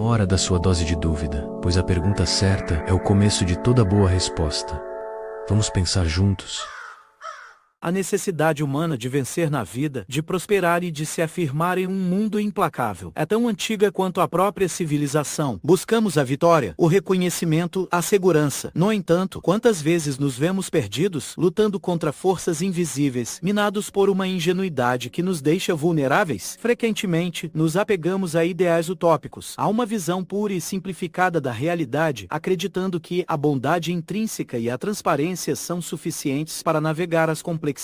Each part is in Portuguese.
Hora da sua dose de dúvida, pois a pergunta certa é o começo de toda boa resposta. Vamos pensar juntos? A necessidade humana de vencer na vida, de prosperar e de se afirmar em um mundo implacável é tão antiga quanto a própria civilização. Buscamos a vitória, o reconhecimento, a segurança. No entanto, quantas vezes nos vemos perdidos, lutando contra forças invisíveis, minados por uma ingenuidade que nos deixa vulneráveis? Frequentemente, nos apegamos a ideais utópicos, a uma visão pura e simplificada da realidade, acreditando que a bondade intrínseca e a transparência são suficientes para navegar as complexidades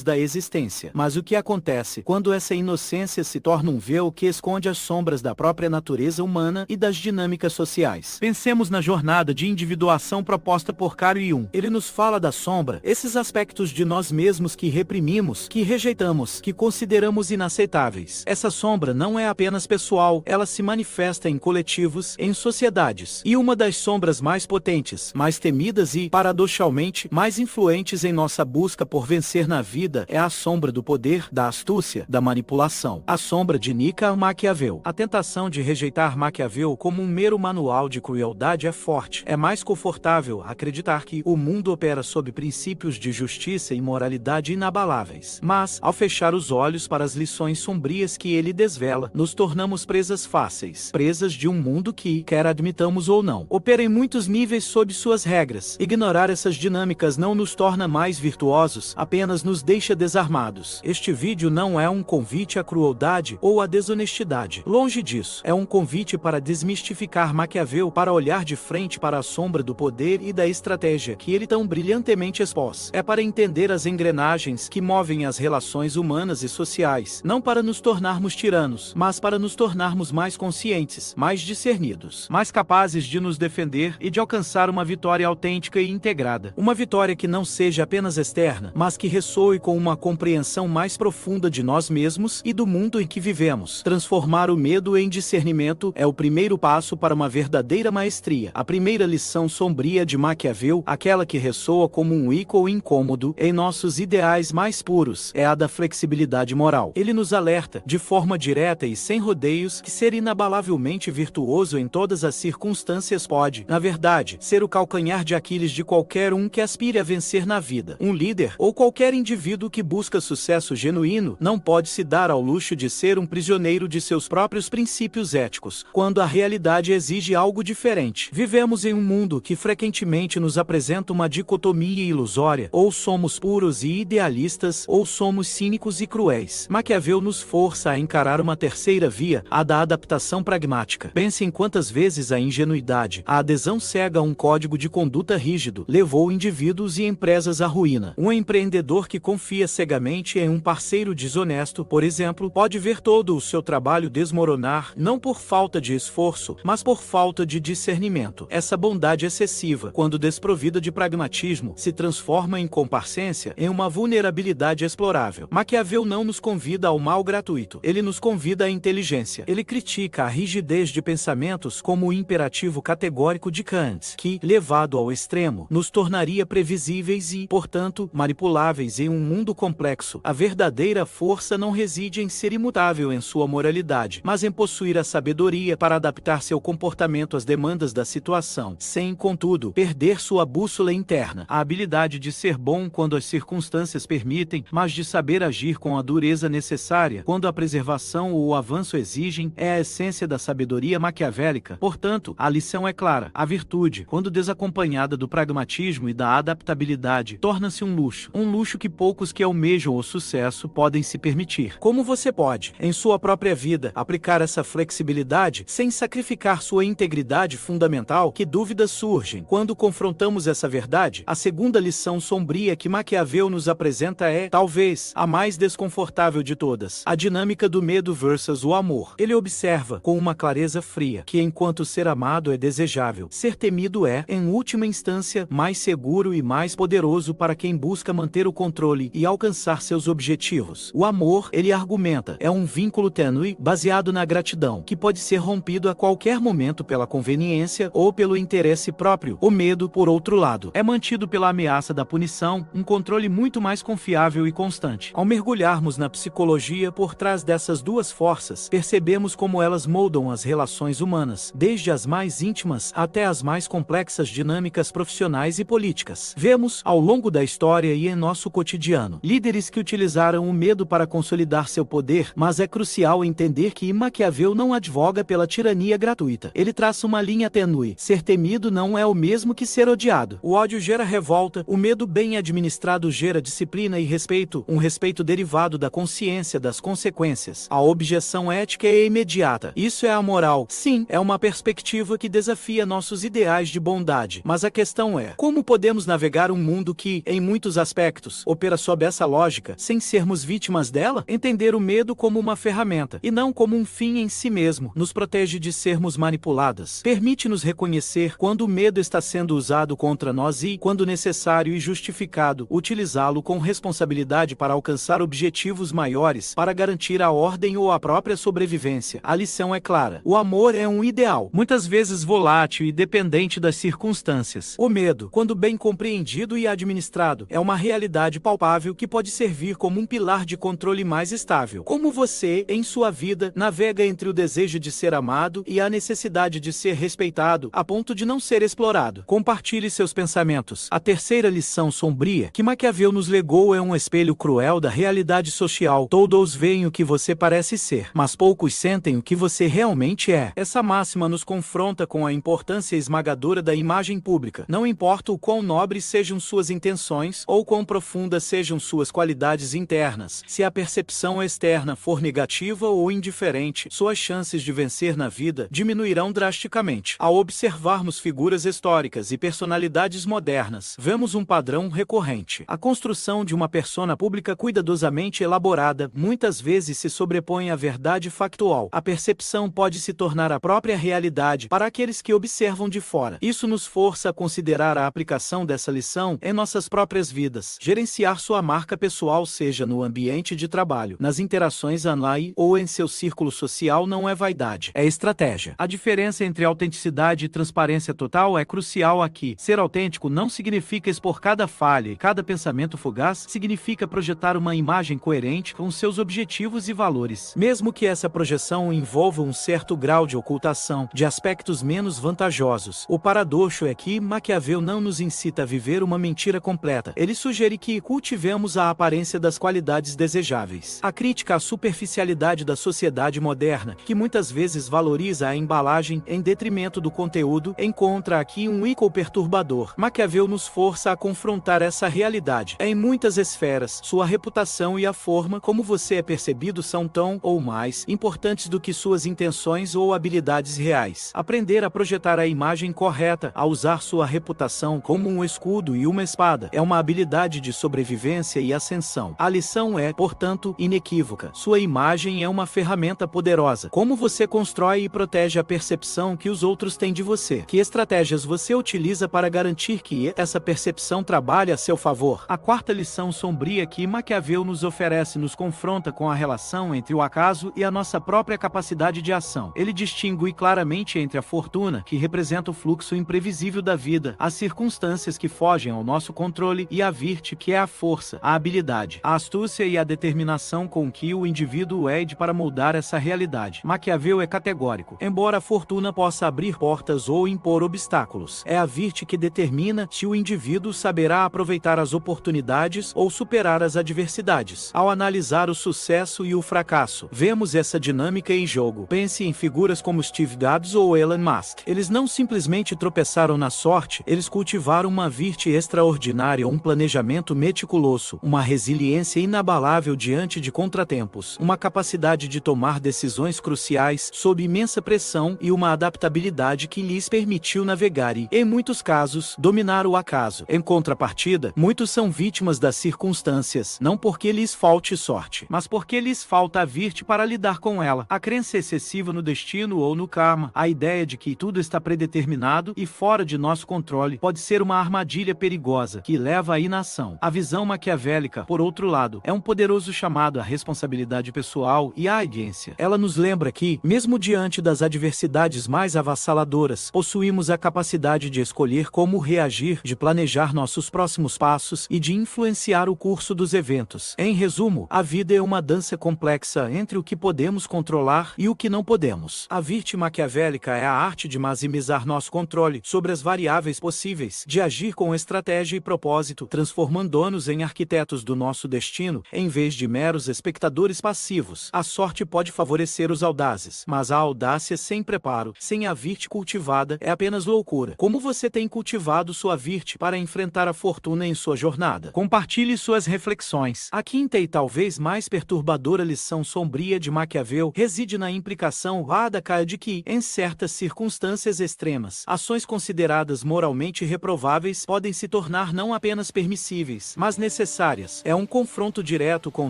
da existência. Mas o que acontece quando essa inocência se torna um véu que esconde as sombras da própria natureza humana e das dinâmicas sociais? Pensemos na jornada de individuação proposta por Carl Jung. Ele nos fala da sombra, esses aspectos de nós mesmos que reprimimos, que rejeitamos, que consideramos inaceitáveis. Essa sombra não é apenas pessoal, ela se manifesta em coletivos, em sociedades. E uma das sombras mais potentes, mais temidas e, paradoxalmente, mais influentes em nossa busca por vencer na vida é a sombra do poder, da astúcia, da manipulação. A sombra de Niccolo Maquiavel. A tentação de rejeitar Maquiavel como um mero manual de crueldade é forte. É mais confortável acreditar que o mundo opera sob princípios de justiça e moralidade inabaláveis. Mas, ao fechar os olhos para as lições sombrias que ele desvela, nos tornamos presas fáceis. Presas de um mundo que, quer admitamos ou não, opera em muitos níveis sob suas regras. Ignorar essas dinâmicas não nos torna mais virtuosos, apenas nos deixa desarmados. Este vídeo não é um convite à crueldade ou à desonestidade. Longe disso. É um convite para desmistificar Maquiavel, para olhar de frente para a sombra do poder e da estratégia que ele tão brilhantemente expôs. É para entender as engrenagens que movem as relações humanas e sociais, não para nos tornarmos tiranos, mas para nos tornarmos mais conscientes, mais discernidos, mais capazes de nos defender e de alcançar uma vitória autêntica e integrada. Uma vitória que não seja apenas externa, mas que ressoe com uma compreensão mais profunda de nós mesmos e do mundo em que vivemos. Transformar o medo em discernimento é o primeiro passo para uma verdadeira maestria. A primeira lição sombria de Maquiavel, aquela que ressoa como um eco incômodo em nossos ideais mais puros, é a da flexibilidade moral. Ele nos alerta, de forma direta e sem rodeios, que ser inabalavelmente virtuoso em todas as circunstâncias pode, na verdade, ser o calcanhar de Aquiles de qualquer um que aspire a vencer na vida. Um líder, ou qualquer indivíduo que busca sucesso genuíno, não pode se dar ao luxo de ser um prisioneiro de seus próprios princípios éticos, quando a realidade exige algo diferente. Vivemos em um mundo que frequentemente nos apresenta uma dicotomia ilusória: ou somos puros e idealistas, ou somos cínicos e cruéis. Maquiavel nos força a encarar uma terceira via, a da adaptação pragmática. Pense em quantas vezes a ingenuidade, a adesão cega a um código de conduta rígido, levou indivíduos e empresas à ruína. Um empreendedor que confia cegamente em um parceiro desonesto, por exemplo, pode ver todo o seu trabalho desmoronar, não por falta de esforço, mas por falta de discernimento. Essa bondade excessiva, quando desprovida de pragmatismo, se transforma em complacência, em uma vulnerabilidade explorável. Maquiavel não nos convida ao mal gratuito, ele nos convida à inteligência. Ele critica a rigidez de pensamentos como o imperativo categórico de Kant, que, levado ao extremo, nos tornaria previsíveis e, portanto, manipuláveis em um mundo complexo. A verdadeira força não reside em ser imutável em sua moralidade, mas em possuir a sabedoria para adaptar seu comportamento às demandas da situação, sem, contudo, perder sua bússola interna. A habilidade de ser bom quando as circunstâncias permitem, mas de saber agir com a dureza necessária quando a preservação ou o avanço exigem, é a essência da sabedoria maquiavélica. Portanto, a lição é clara: a virtude, quando desacompanhada do pragmatismo e da adaptabilidade, torna-se um luxo que poucos que almejam o sucesso podem se permitir. Como você pode, em sua própria vida, aplicar essa flexibilidade sem sacrificar sua integridade fundamental? Que dúvidas surgem quando confrontamos essa verdade? A segunda lição sombria que Maquiavel nos apresenta é, talvez, a mais desconfortável de todas: a dinâmica do medo versus o amor. Ele observa, com uma clareza fria, que enquanto ser amado é desejável, ser temido é, em última instância, mais seguro e mais poderoso para quem busca manter o controle e alcançar seus objetivos. O amor, ele argumenta, é um vínculo tênue baseado na gratidão, que pode ser rompido a qualquer momento pela conveniência ou pelo interesse próprio. O medo, por outro lado, é mantido pela ameaça da punição, um controle muito mais confiável e constante. Ao mergulharmos na psicologia por trás dessas duas forças, percebemos como elas moldam as relações humanas, desde as mais íntimas até as mais complexas dinâmicas profissionais e políticas. Vemos, ao longo da história e em nosso cotidiano, líderes que utilizaram o medo para consolidar seu poder, mas é crucial entender que Maquiavel não advoga pela tirania gratuita. Ele traça uma linha tênue. Ser temido não é o mesmo que ser odiado. O ódio gera revolta, o medo bem administrado gera disciplina e respeito, um respeito derivado da consciência das consequências. A objeção ética é imediata. Isso é a moral. Sim, é uma perspectiva que desafia nossos ideais de bondade. Mas a questão é, como podemos navegar um mundo que, em muitos aspectos, opera sob essa lógica, sem sermos vítimas dela? Entender o medo como uma ferramenta, e não como um fim em si mesmo, nos protege de sermos manipuladas. Permite-nos reconhecer quando o medo está sendo usado contra nós e, quando necessário e justificado, utilizá-lo com responsabilidade para alcançar objetivos maiores, para garantir a ordem ou a própria sobrevivência. A lição é clara. O amor é um ideal, muitas vezes volátil e dependente das circunstâncias. O medo, quando bem compreendido e administrado, é uma realidade palpável que pode servir como um pilar de controle mais estável. Como você, em sua vida, navega entre o desejo de ser amado e a necessidade de ser respeitado, a ponto de não ser explorado? Compartilhe seus pensamentos. A terceira lição sombria que Maquiavel nos legou é um espelho cruel da realidade social. Todos veem o que você parece ser, mas poucos sentem o que você realmente é. Essa máxima nos confronta com a importância esmagadora da imagem pública. Não importa o quão nobres sejam suas intenções ou quão profundas sejam suas qualidades internas, se a percepção externa for negativa ou indiferente, suas chances de vencer na vida diminuirão drasticamente. Ao observarmos figuras históricas e personalidades modernas, vemos um padrão recorrente. A construção de uma persona pública cuidadosamente elaborada muitas vezes se sobrepõe à verdade factual. A percepção pode se tornar a própria realidade para aqueles que observam de fora. Isso nos força a considerar a aplicação dessa lição em nossas próprias vidas. Gerenciar sua marca pessoal, seja no ambiente de trabalho, nas interações online ou em seu círculo social, não é vaidade, é estratégia. A diferença entre autenticidade e transparência total é crucial aqui. Ser autêntico não significa expor cada falha e cada pensamento fugaz, significa projetar uma imagem coerente com seus objetivos e valores. Mesmo que essa projeção envolva um certo grau de ocultação de aspectos menos vantajosos. O paradoxo é que Maquiavel não nos incita a viver uma mentira completa. Ele sugere que cultivemos a aparência das qualidades desejáveis. A crítica à superficialidade da sociedade moderna, que muitas vezes valoriza a embalagem em detrimento do conteúdo, encontra aqui um eco perturbador. Maquiavel nos força a confrontar essa realidade. Em muitas esferas, sua reputação e a forma como você é percebido são tão ou mais importantes do que suas intenções ou habilidades reais. Aprender a projetar a imagem correta, a usar sua reputação como um escudo e uma espada, é uma habilidade de sobrevivência e ascensão. A lição é, portanto, inequívoca. Sua imagem é uma ferramenta poderosa. Como você constrói e protege a percepção que os outros têm de você? Que estratégias você utiliza para garantir que essa percepção trabalhe a seu favor? A quarta lição sombria que Maquiavel nos oferece nos confronta com a relação entre o acaso e a nossa própria capacidade de ação. Ele distingue claramente entre a fortuna, que representa o fluxo imprevisível da vida, as circunstâncias que fogem ao nosso controle, e a virtude, que é a força, a habilidade, a astúcia e a determinação com que o indivíduo é para moldar essa realidade. Maquiavel é categórico. Embora a fortuna possa abrir portas ou impor obstáculos, é a virtude que determina se o indivíduo saberá aproveitar as oportunidades ou superar as adversidades. Ao analisar o sucesso e o fracasso, vemos essa dinâmica em jogo. Pense em figuras como Steve Jobs ou Elon Musk. Eles não simplesmente tropeçaram na sorte, eles cultivaram uma virtude extraordinária, um planejamento meticuloso, uma resiliência inabalável diante de contratempos, uma capacidade de tomar decisões cruciais sob imensa pressão e uma adaptabilidade que lhes permitiu navegar e, em muitos casos, dominar o acaso. Em contrapartida, muitos são vítimas das circunstâncias, não porque lhes falte sorte, mas porque lhes falta a virtude para lidar com ela. A crença excessiva no destino ou no karma, a ideia de que tudo está predeterminado e fora de nosso controle, pode ser uma armadilha perigosa que leva à inação. ação. A visão maquiavélica, por outro lado, é um poderoso chamado à responsabilidade pessoal e à audiência. Ela nos lembra que, mesmo diante das adversidades mais avassaladoras, possuímos a capacidade de escolher como reagir, de planejar nossos próximos passos e de influenciar o curso dos eventos. Em resumo, a vida é uma dança complexa entre o que podemos controlar e o que não podemos. A virtude maquiavélica é a arte de maximizar nosso controle sobre as variáveis possíveis, de agir com estratégia e propósito, transformando-nos em arquitetos do nosso destino, em vez de meros espectadores passivos. A sorte pode favorecer os audazes, mas a audácia sem preparo, sem a virtude cultivada, é apenas loucura. Como você tem cultivado sua virtude para enfrentar a fortuna em sua jornada? Compartilhe suas reflexões. A quinta e talvez mais perturbadora lição sombria de Maquiavel reside na implicação radical de que, em certas circunstâncias extremas, ações consideradas moralmente reprováveis podem se tornar não apenas permissíveis, mas necessárias. É um confronto direto com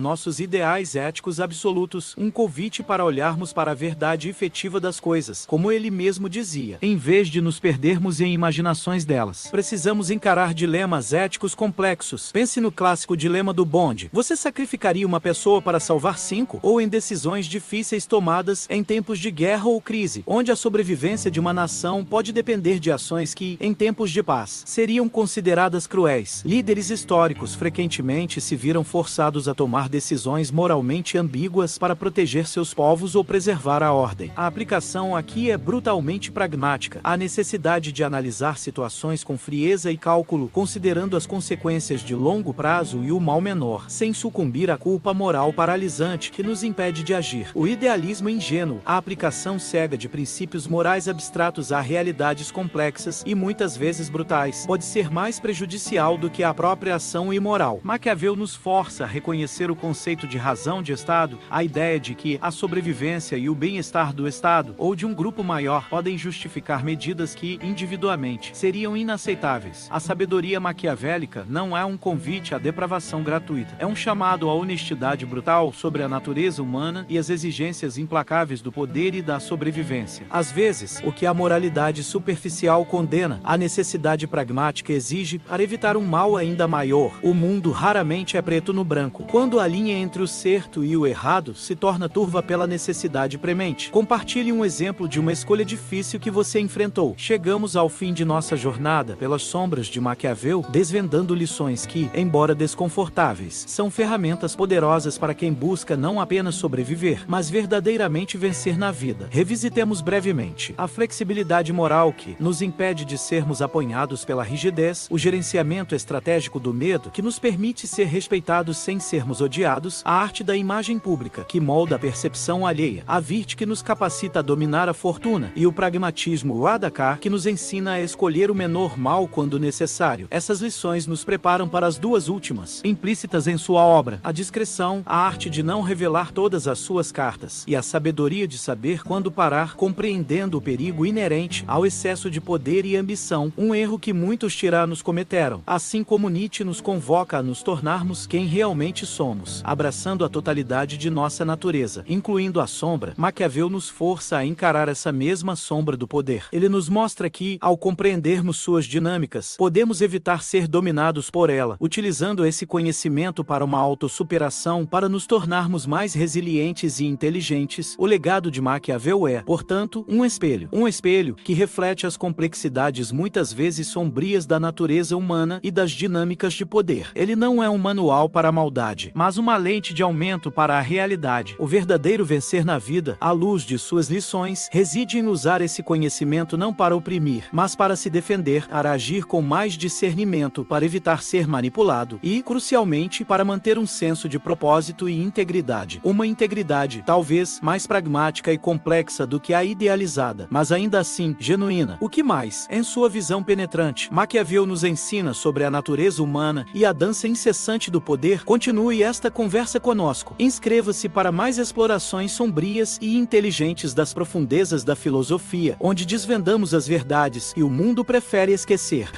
nossos ideais éticos absolutos, um convite para olharmos para a verdade efetiva das coisas, como ele mesmo dizia, em vez de nos perdermos em imaginações delas. Precisamos encarar dilemas éticos complexos. Pense no clássico dilema do bonde. Você sacrificaria uma pessoa para salvar 5? Ou em decisões difíceis tomadas em tempos de guerra ou crise, onde a sobrevivência de uma nação pode depender de ações que, em tempos de paz, seriam consideradas cruéis. Líderes históricos frequentemente se viram forçados a tomar decisões moralmente ambíguas para proteger seus povos ou preservar a ordem. A aplicação aqui é brutalmente pragmática. A necessidade de analisar situações com frieza e cálculo, considerando as consequências de longo prazo e o mal menor, sem sucumbir à culpa moral paralisante que nos impede de agir. O idealismo ingênuo, a aplicação cega de princípios morais abstratos a realidades complexas e muitas vezes brutais, pode ser mais prejudicial do que a própria ação imoral. Maquiavel nos força a reconhecer o conceito de razão de Estado, a ideia de que a sobrevivência e o bem-estar do Estado ou de um grupo maior podem justificar medidas que, individualmente, seriam inaceitáveis. A sabedoria maquiavélica não é um convite à depravação gratuita, é um chamado à honestidade brutal sobre a natureza humana e as exigências implacáveis do poder e da sobrevivência. Às vezes, o que a moralidade superficial condena, a necessidade pragmática exige para evitar um mal ainda maior. O mundo raramente é preto no branco, quando a linha entre o certo e o errado se torna turva pela necessidade premente. Compartilhe um exemplo de uma escolha difícil que você enfrentou. Chegamos ao fim de nossa jornada pelas sombras de Maquiavel, desvendando lições que, embora desconfortáveis, são ferramentas poderosas para quem busca não apenas sobreviver, mas verdadeiramente vencer na vida. Revisitemos brevemente a flexibilidade moral que nos impede de sermos apanhados pela rigidez, o gerenciamento estratégico do medo que nos permite ser respeitados sem sermos odiados, a arte da imagem pública que molda a percepção alheia, a virtude que nos capacita a dominar a fortuna e o pragmatismo radical que nos ensina a escolher o menor mal quando necessário. Essas lições nos preparam para as duas últimas, implícitas em sua obra: a discrição, a arte de não revelar todas as suas cartas, e a sabedoria de saber quando parar, compreendendo o perigo inerente ao excesso de poder e ambição, um erro que muitos tiranos cometeram, assim como Nietzsche nos convoca a nos tornarmos quem realmente somos, abraçando a totalidade de nossa natureza, incluindo a sombra. Maquiavel nos força a encarar essa mesma sombra do poder. Ele nos mostra que, ao compreendermos suas dinâmicas, podemos evitar ser dominados por ela, utilizando esse conhecimento para uma autossuperação, para nos tornarmos mais resilientes e inteligentes. O legado de Maquiavel é, portanto, um espelho que reflete as complexidades muitas vezes sombrias da natureza humana e das dinâmicas de poder. Ele não é um manual para a maldade, mas uma lente de aumento para a realidade. O verdadeiro vencer na vida, à luz de suas lições, reside em usar esse conhecimento não para oprimir, mas para se defender, para agir com mais discernimento, para evitar ser manipulado e, crucialmente, para manter um senso de propósito e integridade. Uma integridade, talvez, mais pragmática e complexa do que a idealizada, mas ainda assim, genuína. O que mais? Em sua visão penetrante, Maquiavel nos ensina sobre a natureza humana e a dança incessante do poder. Continue esta conversa conosco. Inscreva-se para mais explorações sombrias e inteligentes das profundezas da filosofia, onde desvendamos as verdades que o mundo prefere esquecer.